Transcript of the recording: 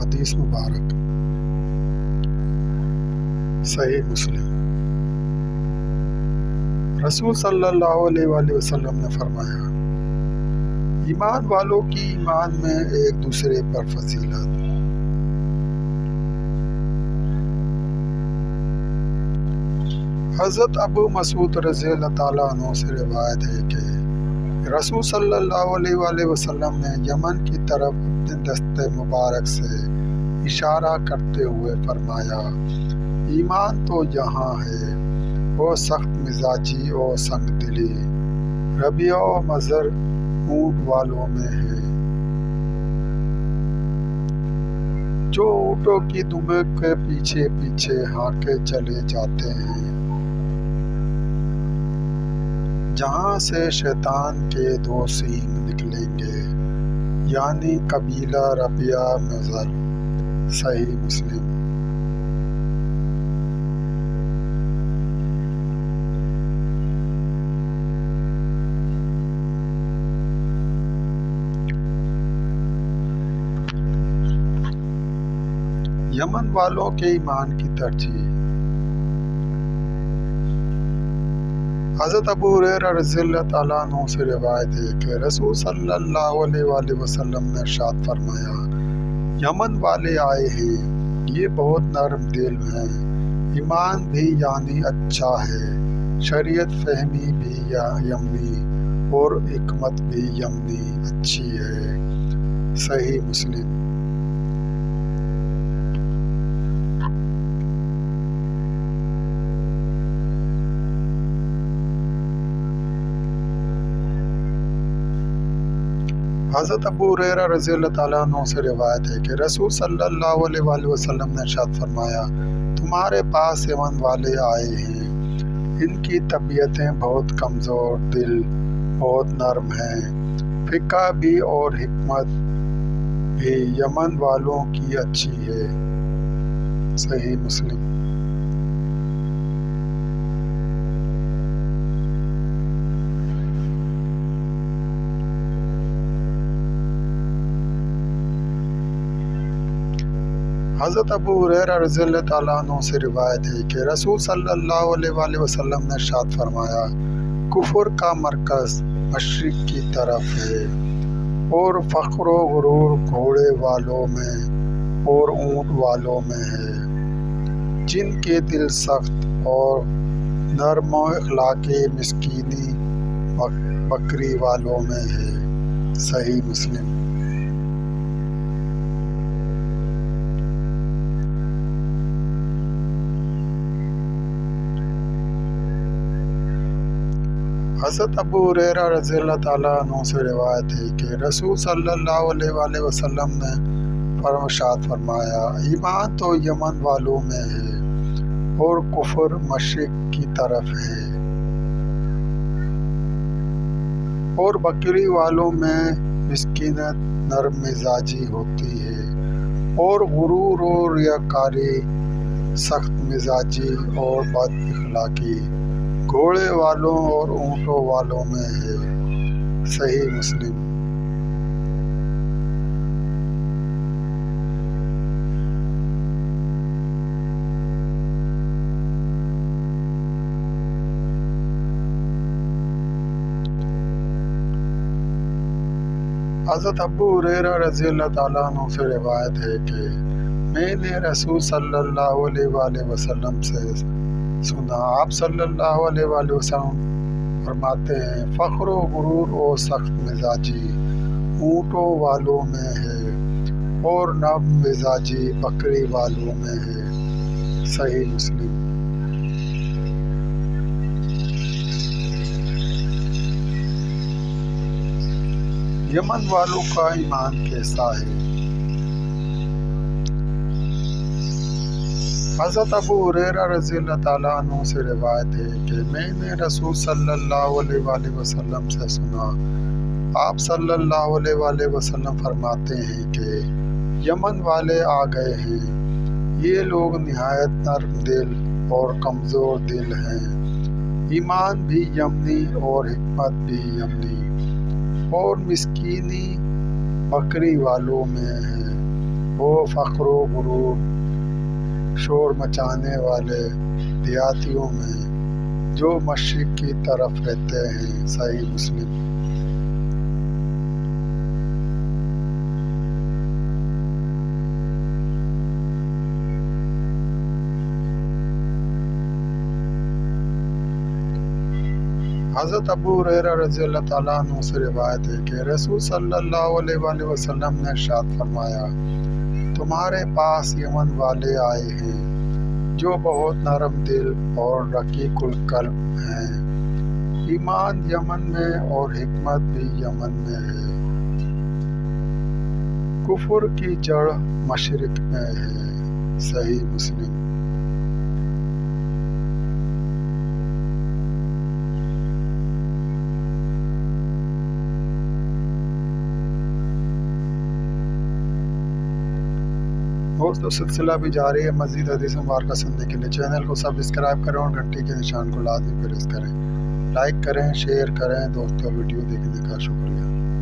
حدیث مبارک صحیح مسلم۔ رسول صلی اللہ علیہ وآلہ وسلم نے فرمایا، ایمان والوں کی ایمان میں ایک دوسرے پر فضیلت۔ حضرت ابو مسعود رضی اللہ تعالیٰ عنہ سے روایت ہے کہ رسول صلی اللہ علیہ وآلہ وسلم نے یمن کی طرف اپنے دست مبارک سے اشارہ کرتے ہوئے فرمایا، ایمان تو یہاں ہے، وہ سخت مزاجی اور سنگ دلی، ربیع و مضر اونٹ والوں میں ہے، جو اونٹوں کی دموں کے پیچھے پیچھے ہانکے چلے جاتے ہیں، جہاں سے شیطان کے دو سینگ نکلیں گے، یعنی قبیلہ ربیع مضر۔ صحیح مسلم۔ یمن والوں کے ایمان کی ترجیح۔ حضرت ابو ہریرہ رضی اللہ تعالیٰ عنہ سے روایت ہے کہ رسول صلی اللہ علیہ وآلہ وسلم نے ارشاد فرمایا، یمن والے آئے ہیں، یہ بہت نرم دل ہیں، ایمان بھی یعنی اچھا ہے، شریعت فہمی بھی یمنی اور حکمت بھی یمنی اچھی ہے۔ صحیح مسلم۔ حضرت ابو ہریرہ رضی اللہ تعالیٰ عنہ سے روایت ہے کہ رسول صلی اللہ علیہ وآلہ وسلم نے ارشاد فرمایا، تمہارے پاس یمن والے آئے ہیں، ان کی طبیعتیں بہت کمزور، دل بہت نرم ہیں، فقہ بھی اور حکمت بھی یمن والوں کی اچھی ہے۔ صحیح مسلم۔ حضرت ابو ہریرہ رضی اللہ تعالیٰ عنہ سے روایت ہے کہ رسول صلی اللہ علیہ وآلہ وسلم نے ارشاد فرمایا، کفر کا مرکز مشرق کی طرف ہے، اور فخر و غرور گھوڑے والوں میں اور اونٹ والوں میں ہے، جن کے دل سخت اور نرم و اخلاق مسکینی بکری والوں میں ہے۔ صحیح مسلم۔ حضرت ابو ہریرہ رضی اللہ تعالیٰ عنہ سے روایت ہے کہ رسول صلی اللہ علیہ وآلہ وسلم نے ارشاد فرمایا، ایمان تو یمن والوں میں ہے اور کفر مشرق کی طرف ہے، اور بکری والوں میں مسکینت نرم مزاجی ہوتی ہے، اور غرور و ریاکاری سخت مزاجی اور بد اخلاقی گھوڑے والوں اور اونٹوں والوں میں ہے۔ صحیح مسلم۔ حضرت ابو ہریرہ رضی اللہ تعالیٰ عنہ سے روایت ہے کہ میں نے رسول صلی اللہ علیہ وآلہ وسلم سے سنا، آپ صلی اللہ علیہ وآلہ وسلم فرماتے ہیں، فخر و غرور اور سخت مزاجی اونٹوں والوں میں ہے، اور نرم مزاجی بکری والوں میں ہے۔ صحیح مسلم۔ یمن والوں کا ایمان کیسا ہے؟ حضرت ابو ہریرہ رضی اللہ تعالیٰ عنہ سے روایت ہے کہ میں نے رسول صلی اللہ علیہ وآلہ وسلم سے سنا، آپ صلی اللہ علیہ وآلہ وسلم فرماتے ہیں کہ یمن والے آ گئے ہیں، یہ لوگ نہایت نرم دل اور کمزور دل ہیں، ایمان بھی یمنی اور حکمت بھی یمنی، اور مسکینی بکری والوں میں ہے، وہ فخر و غرور شور مچانے والے دیہاتیوں میں جو مشرق کی طرف رہتے ہیں۔ صحیح مسلم۔ حضرت ابو ہریرہ رضی اللہ تعالیٰ عنہ سے روایت ہے کہ رسول صلی اللہ علیہ وآلہ وسلم نے ارشاد فرمایا، تمہارے پاس یمن والے آئے ہیں جو بہت نرم دل اور رقیق القلب ہیں۔ ایمان یمن میں اور حکمت بھی یمن میں ہے۔ کفر کی جڑ مشرق میں ہے۔ صحیح مسلم۔ دوستو سلسلہ بھی جاری ہے۔ مزید حدیث مبارکہ سننے کے لیے چینل کو سبسکرائب کریں اور گھنٹی کے نشان کو لازمی پریس کریں۔ لائک کریں، شیئر کریں۔ دوستو ویڈیو دیکھنے کا شکریہ۔